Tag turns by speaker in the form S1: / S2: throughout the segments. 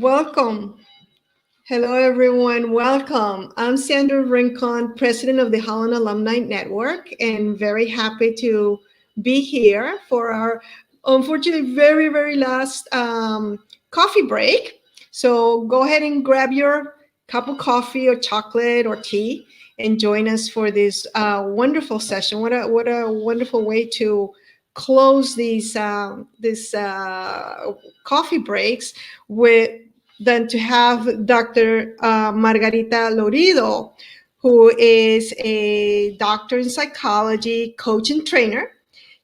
S1: Welcome. Hello, everyone. Welcome. I'm Sandra Rincon, president of the Holland Alumni Network, and very happy to be here for our, unfortunately, very last coffee break. So go ahead and grab your cup of coffee or chocolate or tea and join us for this wonderful session. What a wonderful way to close these this coffee breaks with than to have Dr. Margarita Lorido, who is a doctor in psychology, coach, and trainer.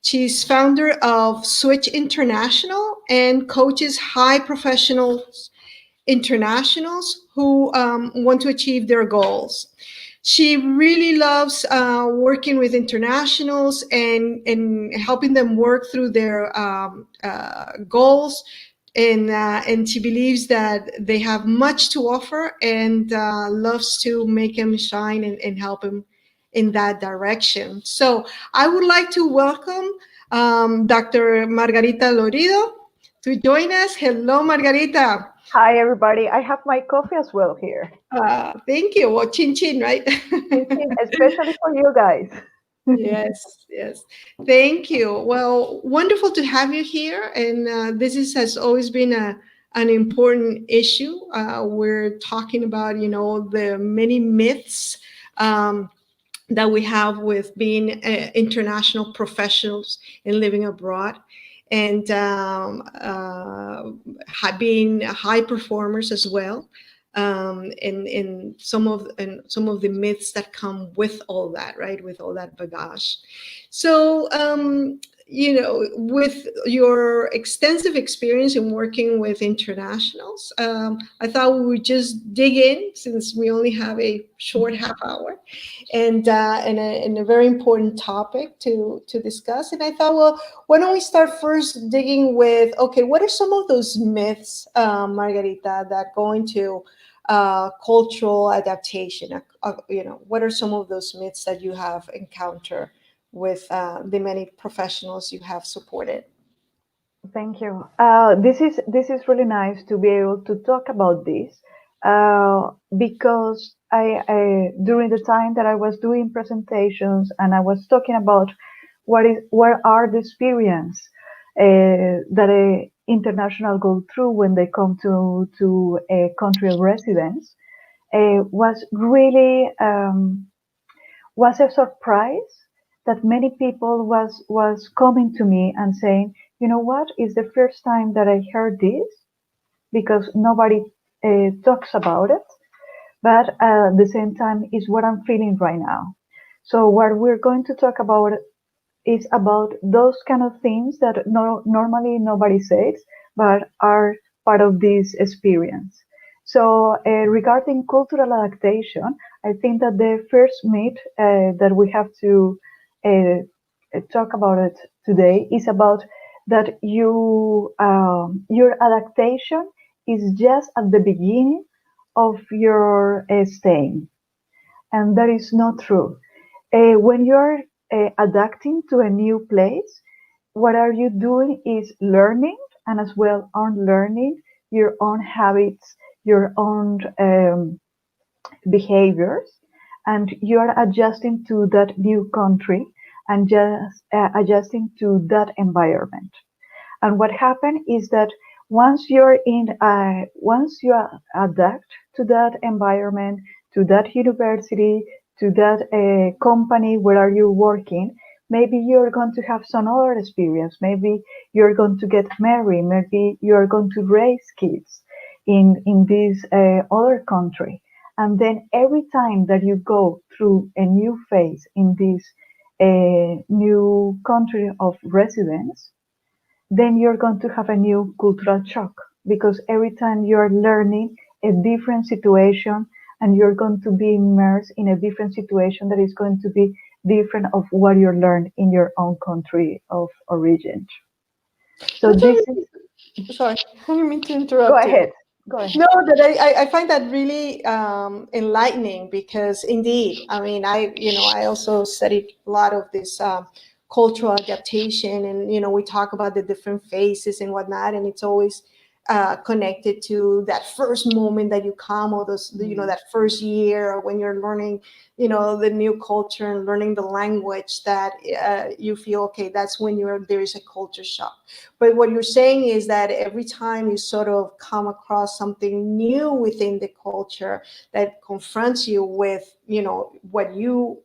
S1: She's founder of Switch International and coaches high professionals internationals who want to achieve their goals. She really loves working with internationals and helping them work through their goals. And she believes that they have much to offer and loves to make them shine and help them in that direction. So I would like to welcome Dr. Margarita Lorido to join us. Hello, Margarita.
S2: Hi, everybody. I have my coffee as well here.
S1: Thank you. Well, chin chin, right?
S2: Especially for you guys.
S1: Yes. Thank you. Well, wonderful to have you here. And has always been an important issue. We're talking about, the many myths that we have with being international professionals and living abroad and being high performers as well, and some of the myths that come with all that, right, with all that bagage. So with your extensive experience in working with internationals, I thought we would just dig in, since we only have a short half hour, and a very important topic to discuss. And I thought, well, why don't we start first digging with, okay, what are some of those myths, Margarita, that go into cultural adaptation? What are some of those myths that you have encountered with the many professionals you have supported?
S2: Thank you. This is really nice to be able to talk about this because I during the time that I was doing presentations and I was talking about what are the experience that a international go through when they come to a country of residence, was really was a surprise that many people was coming to me and saying, you know what, is the first time that I heard this, because nobody talks about it, but at the same time is what I'm feeling right now. So what we're going to talk about is about those kind of things that normally nobody says, but are part of this experience. So regarding cultural adaptation, I think that the first myth that we have to talk about it today is about that your adaptation is just at the beginning of your staying, and that is not true. When you're adapting to a new place, what are you doing is learning and as well unlearning your own habits, your own behaviors, and you are adjusting to that new country and just adjusting to that environment. And what happened is that once you adapt to that environment, to that university, to that company where are you working, maybe you're going to have some other experience. Maybe you're going to get married. Maybe you're going to raise kids in this other country. And then every time that you go through a new phase in this new country of residence, then you're going to have a new cultural shock, because every time you're learning a different situation and you're going to be immersed in a different situation that is going to be different of what you learned in your own country of origin. So this is,
S1: Sorry, I didn't mean to
S2: go
S1: interrupt you.
S2: ahead. Go ahead.
S1: No, that I find that really enlightening, because indeed, I mean, I also studied a lot of this cultural adaptation, and we talk about the different phases and whatnot, and it's always connected to that first moment that you come, or those, that first year, or when you're learning, the new culture and learning the language, that you feel, okay, that's when there is a culture shock. But what you're saying is that every time you sort of come across something new within the culture that confronts you with, what your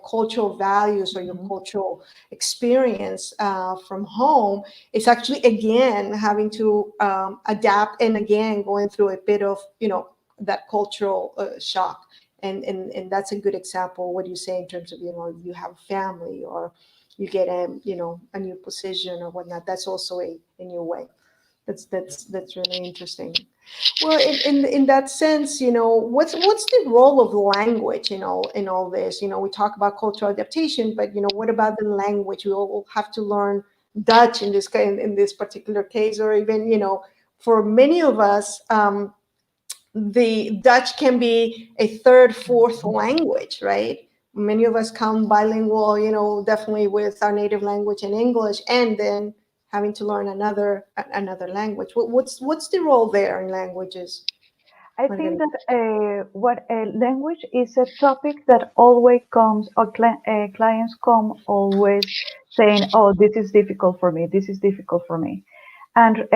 S1: cultural values or your
S2: Mhm.
S1: cultural experience from home, it's actually again having to adapt, and again going through a bit of that cultural shock. And that's a good example what you say in terms of, you have a family, or you get a new position or whatnot. That's also a new way. That's really interesting. Well, in that sense, what's the role of language, in all this? We talk about cultural adaptation, but what about the language? We all have to learn Dutch in this particular case, or even, for many of us, the Dutch can be a third, fourth language, right? Many of us come bilingual, definitely with our native language and English, and then having to learn another language. What's the role there in languages,
S2: I think
S1: Margarita?
S2: that what a language is a topic that always comes, or clients come always saying, "Oh, this is difficult for me. This is difficult for me." And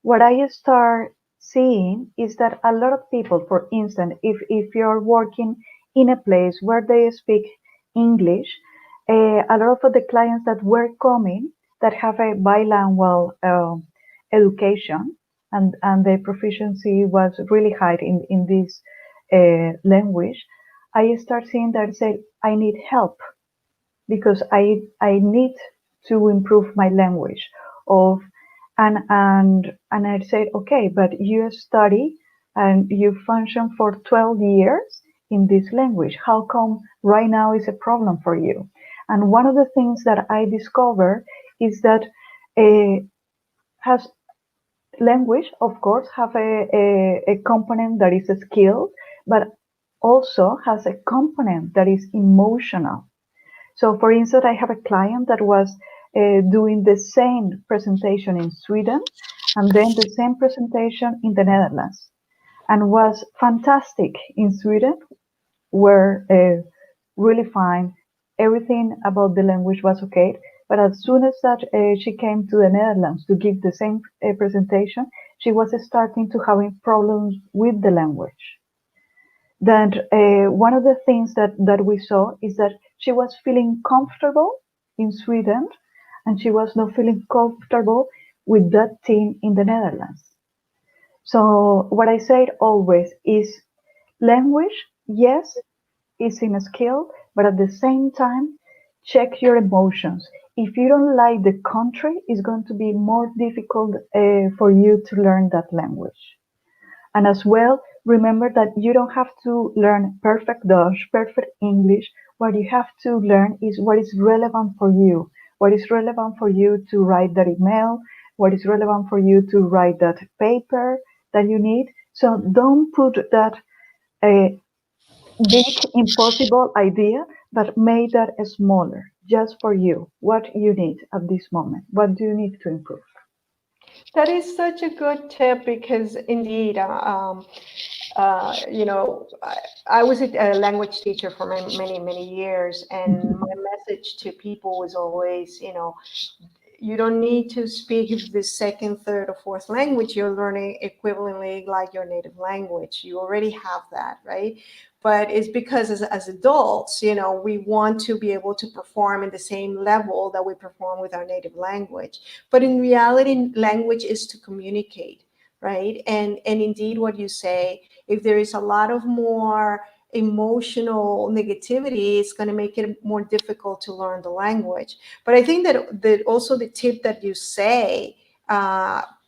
S2: what I start seeing is that a lot of people, for instance, if you're working in a place where they speak English, a lot of the clients that were coming that have a bilingual education, and the proficiency was really high in this language, I start seeing that say, I need help because I need to improve my language of and I said, okay, but you study and you function for 12 years in this language. How come right now is a problem for you? And one of the things that I discovered is that has language, of course, have a component that is a skill, but also has a component that is emotional. So, for instance, I have a client that was doing the same presentation in Sweden and then the same presentation in the Netherlands, and was fantastic in Sweden, were really fine. Everything about the language was okay. But as soon as that she came to the Netherlands to give the same presentation, she was starting to having problems with the language. That one of the things that we saw is that she was feeling comfortable in Sweden, and she was not feeling comfortable with that team in the Netherlands. So what I said always is language, yes, is in a skill, but at the same time, check your emotions. If you don't like the country, it's going to be more difficult for you to learn that language. And as well, remember that you don't have to learn perfect Dutch, perfect English. What you have to learn is what is relevant for you. What is relevant for you to write that email? What is relevant for you to write that paper that you need? So don't put that uh, big, impossible idea, but make that smaller just for you. What you need at this moment. What do you need to improve?
S1: That is such a good tip, because indeed, I was a language teacher for many, many years, and my message to people was always, you don't need to speak the second, third, or fourth language. You're learning equivalently like your native language. You already have that, right? But it's because as adults, we want to be able to perform in the same level that we perform with our native language. But in reality, language is to communicate, right? And indeed, what you say, if there is a lot of more emotional negativity, it's going to make it more difficult to learn the language. But I think that also the tip that you say,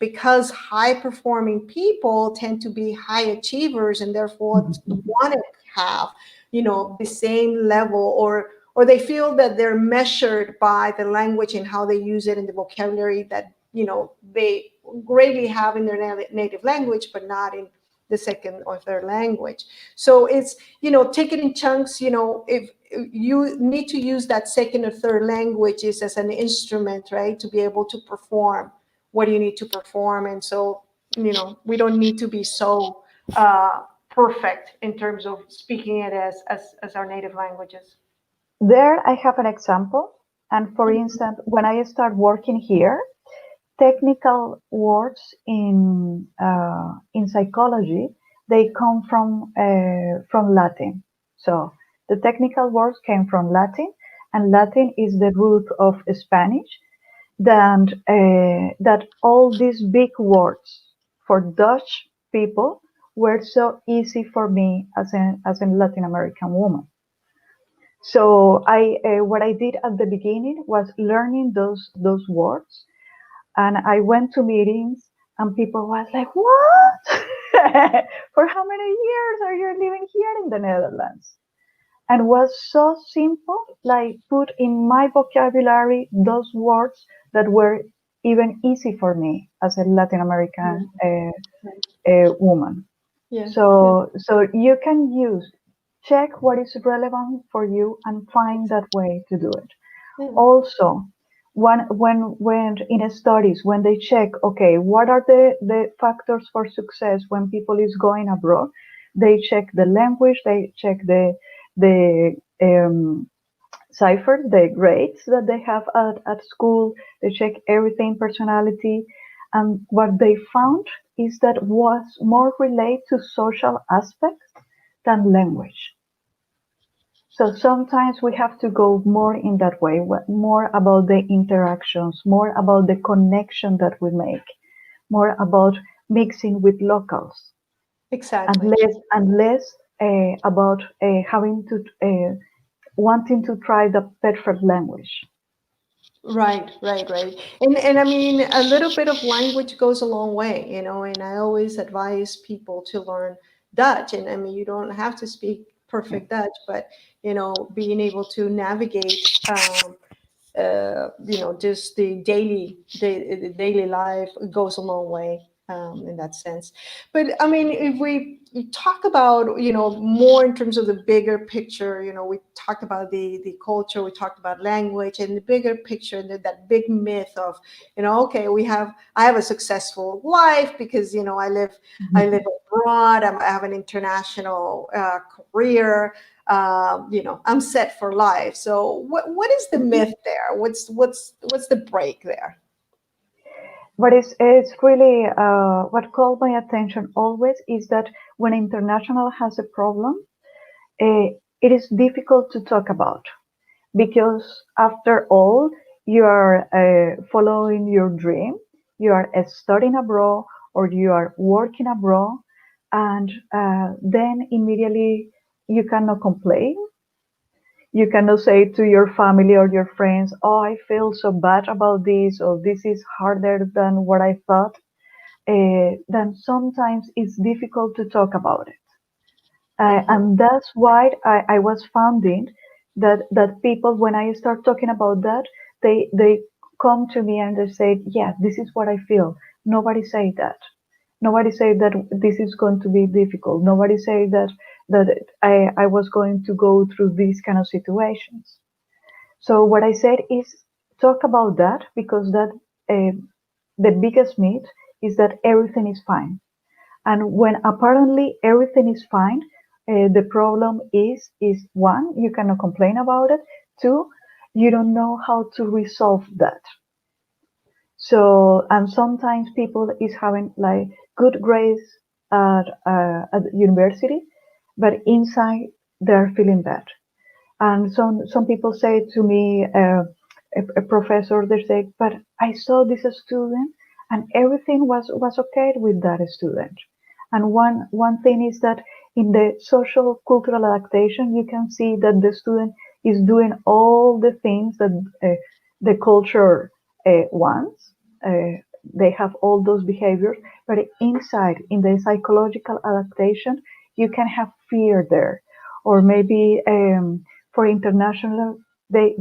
S1: because high performing people tend to be high achievers, and therefore want to have, the same level, or they feel that they're measured by the language and how they use it, and the vocabulary that, they greatly have in their native language, but not in the second or third language. So it's, take it in chunks. If you need to use that second or third languages as an instrument, right, to be able to perform what do you need to perform. And so, we don't need to be so uh, perfect in terms of speaking it as our native languages.
S2: There I have an example. And for
S1: Mhm.
S2: instance, when I start working here, technical words in psychology, they come from Latin. So the technical words came from Latin, and Latin is the root of Spanish. That all these big words for Dutch people were so easy for me as a Latin American woman. So what I did at the beginning was learning those words, and I went to meetings, and people was like, "What? For how many years are you living here in the Netherlands?" And was so simple, like put in my vocabulary those words that were even easy for me as a Latin
S1: Yeah.
S2: American
S1: Right.
S2: woman.
S1: Yeah. Yeah.
S2: So you can use check what is relevant for you and find that way to do it.
S1: Yeah.
S2: Also, when in studies, when they check, okay, what are the factors for success when people is going abroad, they check the language, they check the cipher, the grades that they have at school, they check everything, personality, and what they found is that was more related to social aspects than language. So sometimes we have to go more in that way, more about the interactions, more about the connection that we make, more about mixing with locals,
S1: Exactly.
S2: and less about having to wanting to try the perfect language.
S1: Right, right, right. And I mean, a little bit of language goes a long way, and I always advise people to learn Dutch. And I mean, you don't have to speak perfect Dutch, but being able to navigate just the daily life goes a long way in that sense. But I mean, if we talk about, more in terms of the bigger picture, we talked about the culture, we talked about language, and the bigger picture, and that big myth of, okay, I have a successful life because, I live abroad, I have an international career, I'm set for life. So what is the myth there? What's the break there?
S2: But it's really what called my attention always is that when international has a problem, it is difficult to talk about because after all, you are following your dream, you are studying abroad or you are working abroad, and then immediately you cannot complain. You cannot say to your family or your friends, "Oh, I feel so bad about this," or "This is harder than what I thought." Then sometimes it's difficult to talk about it.
S1: Hmm.
S2: And that's why I was finding that people, when I start talking about that, they come to me and they say, "Yeah, this is what I feel." Nobody say that. Nobody say that this is going to be difficult. Nobody say that I was going to go through these kind of situations. So what I said is talk about that because that uh, the biggest myth is that everything is fine. And when apparently everything is fine, the problem is one, you cannot complain about it. Two, you don't know how to resolve that. So, and sometimes people is having like good grades at university, but inside they're feeling bad. And some people say to me, a professor, they say, "But I saw this student, and everything was okay with that student." And one thing is that in the social cultural adaptation, you can see that the student is doing all the things that the culture wants. They have all those behaviors, but inside in the psychological adaptation, you can have fear there, or maybe for international, they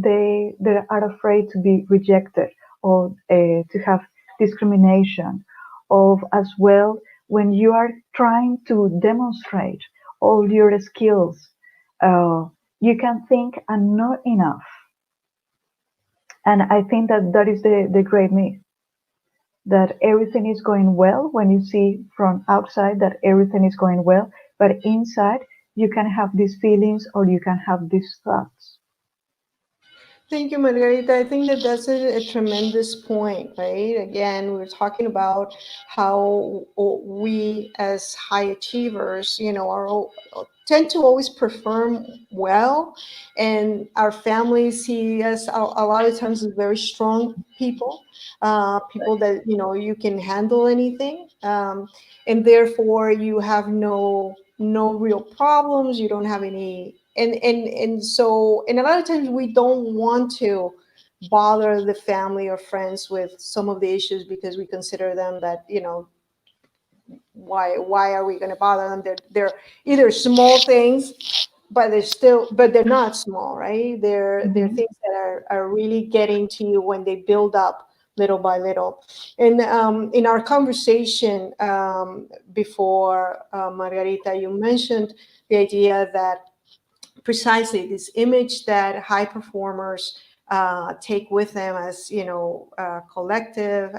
S2: are afraid to be rejected or to have discrimination. Of as well, when you are trying to demonstrate all your skills, uh, you can think and not enough. And I think that that is the great myth that everything is going well when you see from outside that everything is going well, but inside you can have these feelings or you can have these thoughts.
S1: Thank you, Margarita. I think that that's a tremendous point, right? Again, we're talking about how we, as high achievers, tend to always perform well, and our families see us a lot of times as very strong people, people that you can handle anything, and therefore you have no real problems. You don't have any, and a lot of times we don't want to bother the family or friends with some of the issues because we consider them that why are we going to bother them? They're either small things, but they're not small, right? They're
S2: Mhm.
S1: things that are really getting to you when they build up little by little. And in our conversation before, Margarita, you mentioned the idea that precisely this image that high performers take with them as collective,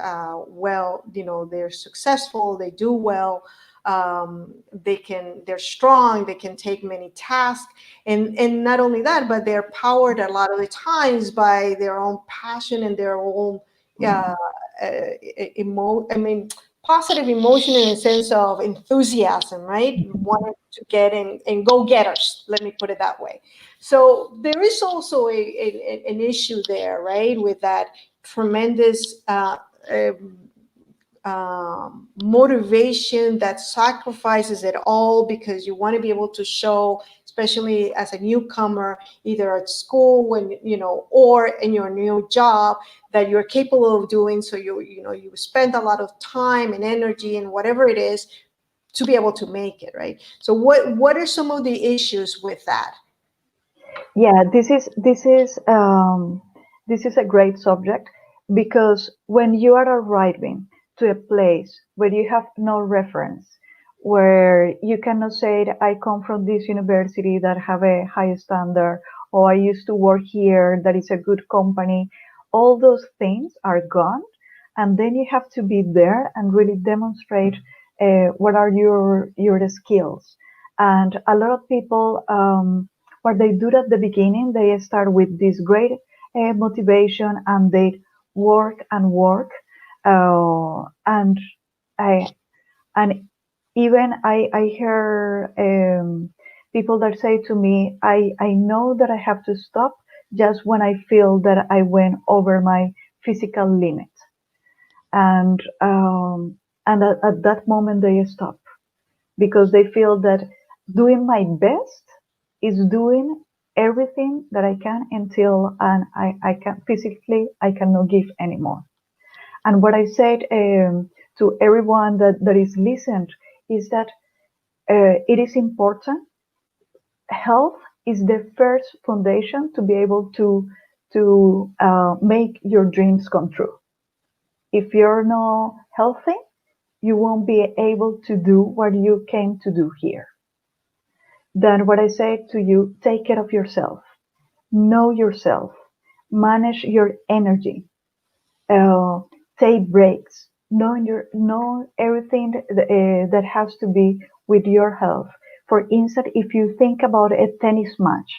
S1: well, they're successful, they do well, they're strong, they can take many tasks, and not only that, but they're powered a lot of the times by their own passion and their own uh, I mean, positive emotion in a sense of enthusiasm, right? Wanting to get in and go getters, let me put it that way. So there is also an issue there, right, with that tremendous um, motivation that sacrifices it all because you want to be able to show, especially as a newcomer, either at school when or in your new job, that you're capable of doing. So you spend a lot of time and energy and whatever it is to be able to make it, right? So what are some of the issues with that?
S2: Yeah, this is a great subject because when you are arriving to a place where you have no reference, where you cannot say that I come from this university that have a high standard, or I used to work here that is a good company, all those things are gone, and then you have to be there and really demonstrate what are your skills. And a lot of people. What they do at the beginning, they start with this great motivation and they work and work. And I and even I hear people that say to me, I know that I have to stop just when I feel that I went over my physical limit. And at that moment they stop because they feel that doing my best is doing everything that I can until and I can physically I cannot give anymore. And what I said to everyone that is listened is that it is important. Health is the first foundation to be able to make your dreams come true. If you're not healthy, you won't be able to do what you came to do here. Then what I say to you, take care of yourself, know yourself, manage your energy, uh, take breaks, know everything that has to be with your health. For instance, if you think about a tennis match,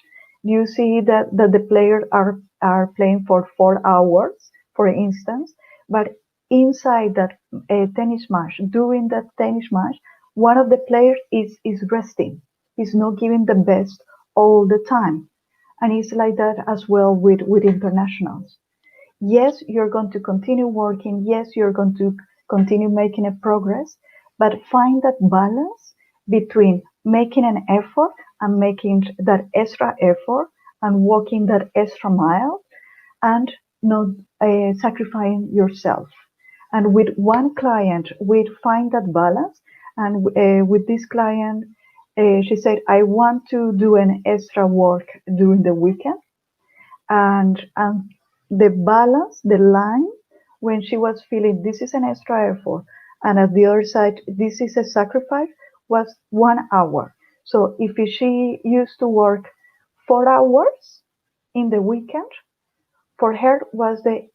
S2: you see that the players are playing for 4 hours, for instance, but inside that tennis match, during that tennis match, one of the players is resting, is not giving the best all the time, and it's like that as well with internationals. Yes, you're going to continue working. Yes, you're going to continue making a progress, but find that balance between making an effort and making that extra effort and walking that extra mile and not sacrificing yourself. And with one client, we find that balance. And with this client, she said, I want to do an extra work during the weekend and the balance, the line when she was feeling this is an extra effort, and at the other side this is a sacrifice was 1 hour. So if she used to work 4 hours in the weekend, for her was the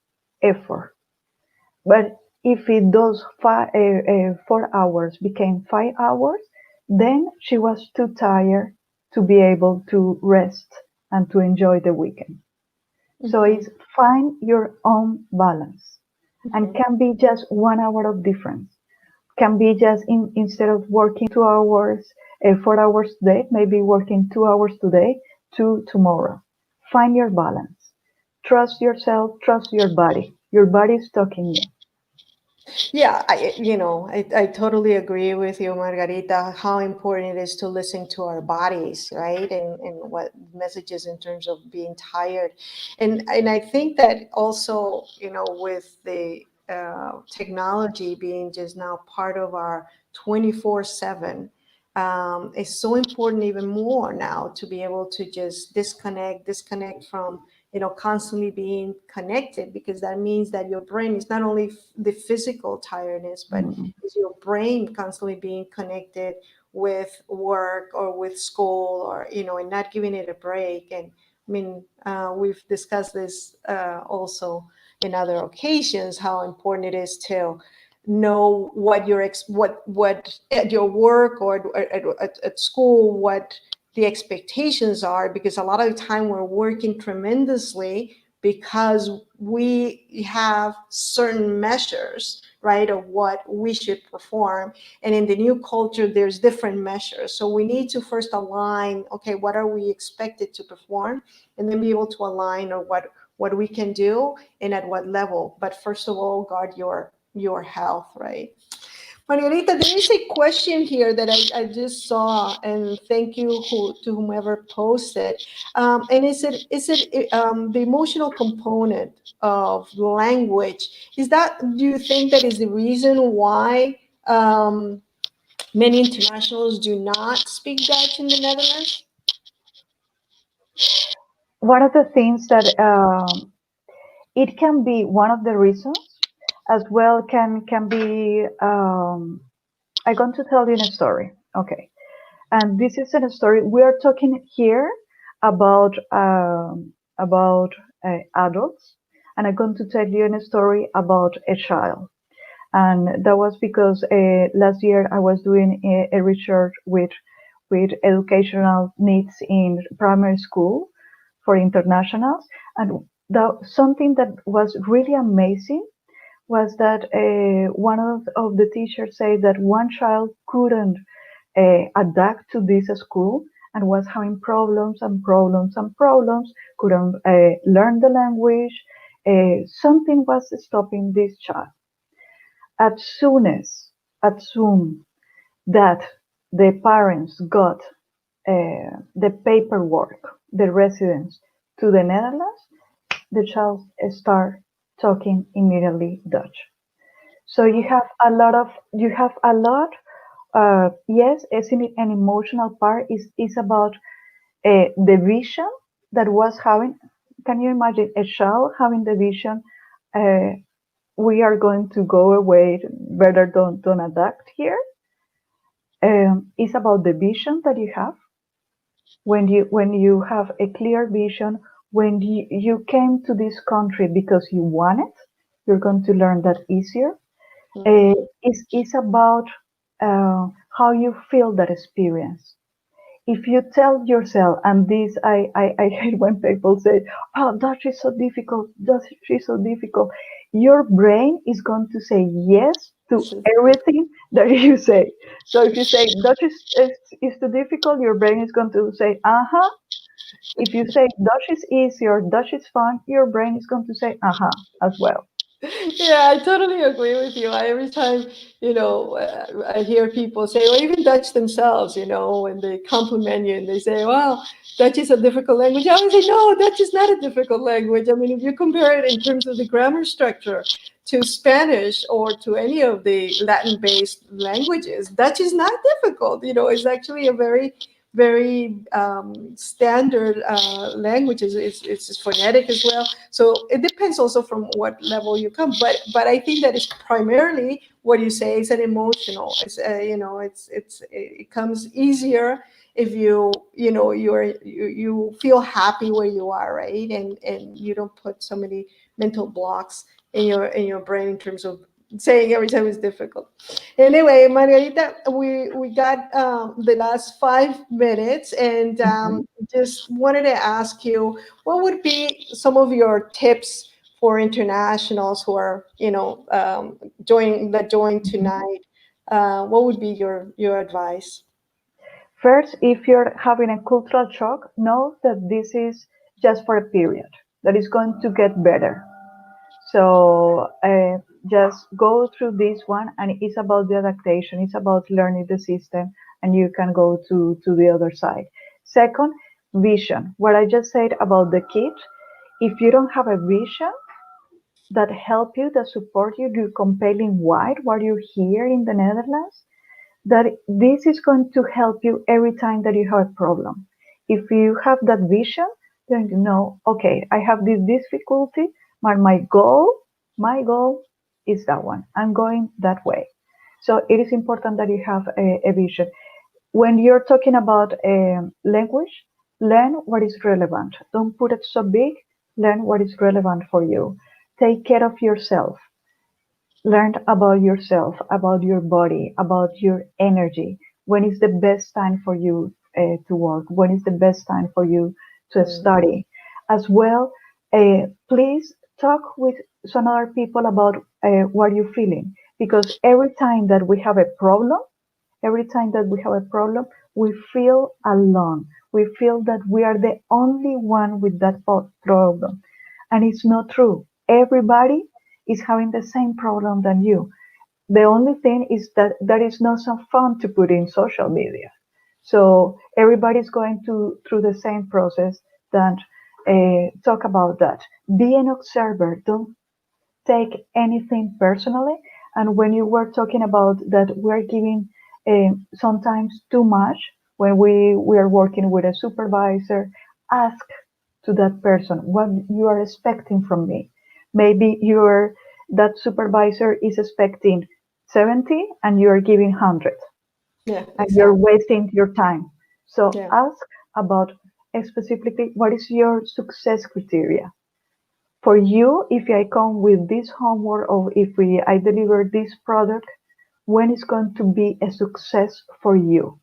S2: effort. But If it those 4 hours became 5 hours, then she was too tired to be able to rest and to enjoy the weekend. So
S1: Mm-hmm.
S2: it's find your own balance, and
S1: Mm-hmm.
S2: can be just 1 hour of difference. Can be just instead of working 2 hours, 4 hours today, maybe working 2 hours today, two tomorrow. Find your balance. Trust yourself, trust your body. Your body is talking you.
S1: Yeah, I totally agree with you, Margarita, how important it is to listen to our bodies, right? And what messages in terms of being tired. And I think that also, with the technology being just now part of our 24/7, it's so important even more now to be able to just disconnect from constantly being connected, because that means that your brain is not only the physical tiredness, but
S2: Mm.
S1: is your brain constantly being connected with work or with school, or and not giving it a break. And I mean, we've discussed this also in other occasions, how important it is to know what what at your work or at school, what the expectations are, because a lot of the time we're working tremendously because we have certain measures, right, of what we should perform. And in the new culture there's different measures, so we need to first align, okay, what are we expected to perform, and then be able to align on what we can do and at what level. But first of all, guard your health, right? Margarita, there is a question here that I just saw, and thank you to whomever posted. And is it the emotional component of language? Do you think that is the reason why many internationals do not speak Dutch in the Netherlands?
S2: One of the things that it can be one of the reasons, as well can be. I'm going to tell you a story. Okay, and this is a story. We are talking here about adults, and I'm going to tell you a story about a child. And that was because last year I was doing a research with educational needs in primary school for internationals, and something that was really amazing was that one of the teachers said that one child couldn't adapt to this school and was having problems and problems and problems, couldn't learn the language. Something was stopping this child. As soon that the parents got the paperwork, the residence to the Netherlands, the child start talking immediately Dutch. So you have a lot. Yes, it's an emotional part is about the vision that was having. Can you imagine a child having the vision? Uh, we are going to go away. Better don't adapt here. It's about the vision that you have. When you have a clear vision, when you came to this country because you want it, you're going to learn that easier.
S1: Mhm.
S2: It's about how you feel that experience. If you tell yourself, and this I hate when people say, oh, Dutch is so difficult, Dutch is so difficult, your brain is going to say yes to everything that you say. So if you say Dutch is too difficult, your brain is going to say, uh-huh. If you say Dutch is easy or Dutch is fun, your brain is going to say, uh-huh, as well.
S1: Yeah, I totally agree with you. Every time, I hear people say, or even Dutch themselves, when they compliment you and they say, well, Dutch is a difficult language. I always say, no, Dutch is not a difficult language. I mean, if you compare it in terms of the grammar structure to Spanish or to any of the Latin-based languages, Dutch is not difficult. It's actually a very very standard language. It's phonetic as well, so it depends also from what level you come. But I think that it's primarily what you say is an emotional. It's it comes easier if you feel happy where you are, right? And you don't put so many mental blocks in your brain in terms of saying every time is difficult. Anyway, Margarita, we got the last 5 minutes, and
S2: Mhm.
S1: just wanted to ask you, what would be some of your tips for internationals who are, join
S2: Mhm.
S1: tonight? What would be your advice?
S2: First, if you're having a cultural shock, know that this is just for a period, that is going to get better. So just go through this one, and it's about the adaptation, it's about learning the system, and you can go to the other side. Second, vision. What I just said about the kid, if you don't have a vision that help you, that support you, your compelling why you're here in the Netherlands, that this is going to help you every time that you have a problem. If you have that vision, then you know, okay, I have this difficulty, but my goal is that one. I'm going that way. So it is important that you have a vision. When you're talking about language, learn what is relevant. Don't put it so big. Learn what is relevant for you. Take care of yourself. Learn about yourself, about your body, about your energy. When is the best time for you to work? When is the best time for you to
S1: Mm,
S2: study? As well, please talk with some other people about what you're feeling. Because every time that we have a problem, we feel alone. We feel that we are the only one with that problem. And it's not true. Everybody is having the same problem than you. The only thing is that that is not so fun to put in social media. So everybody's going to through the same process. That talk about that. Be an observer. Don't take anything personally. And when you were talking about that, we're giving sometimes too much when we are working with a supervisor. Ask to that person what you are expecting from me. Maybe that supervisor is expecting 70 and you are giving 100
S1: yeah,
S2: and you're
S1: exactly.
S2: wasting your time. So
S1: Yeah.
S2: ask about specifically what is your success criteria for you. If I come with this homework or if I deliver this product, when is going to be a success for you?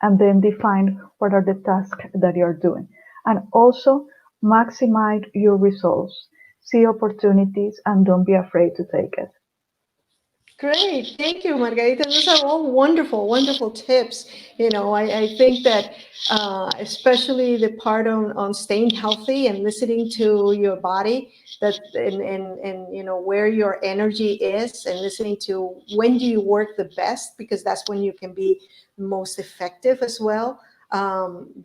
S2: And then define what are the tasks that you're doing. And also maximize your results. See opportunities and don't be afraid to take it.
S1: Great. Thank you, Margarita. Those are all wonderful, wonderful tips. I think that especially the part on staying healthy and listening to your body, that and where your energy is, and listening to when do you work the best, because that's when you can be most effective as well.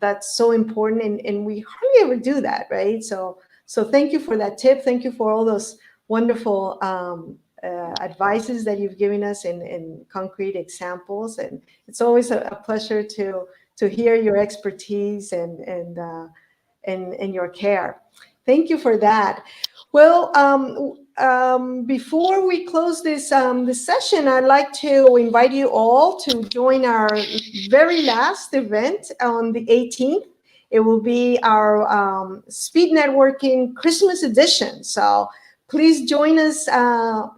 S1: That's so important, and we hardly ever do that, right? So thank you for that tip. Thank you for all those wonderful advices that you've given us in concrete examples, and it's always a pleasure to hear your expertise and your care. Thank you for that. Well, before we close this session, I'd like to invite you all to join our very last event on the 18th. It will be our speed networking Christmas edition. So please join us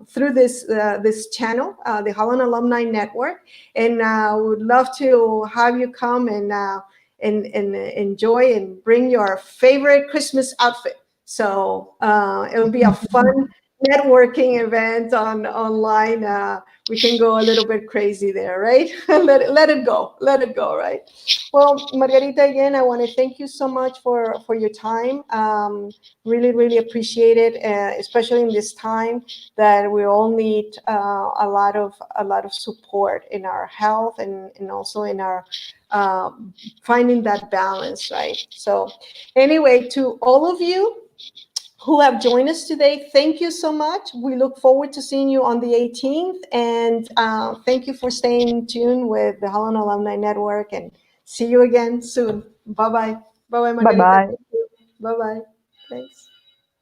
S1: through this channel, the Holland Alumni Network, and we would love to have you come and enjoy and bring your favorite Christmas outfit. So it'll be a fun networking event online. We can go a little bit crazy there, right? Let it go, right? Well, Margarita, again, I want to thank you so much for your time. Really, really appreciate it, especially in this time that we all need a lot of support in our health and also in our uh, finding that balance, right? So, anyway, to all of you who have joined us today, thank you so much. We look forward to seeing you on the 18th, and thank you for staying tuned with the Holland Alumni Network. And see you again soon. Bye bye. Bye bye,
S2: Bye
S1: Margarita.
S2: bye.
S1: Thank you. Bye bye. Thanks.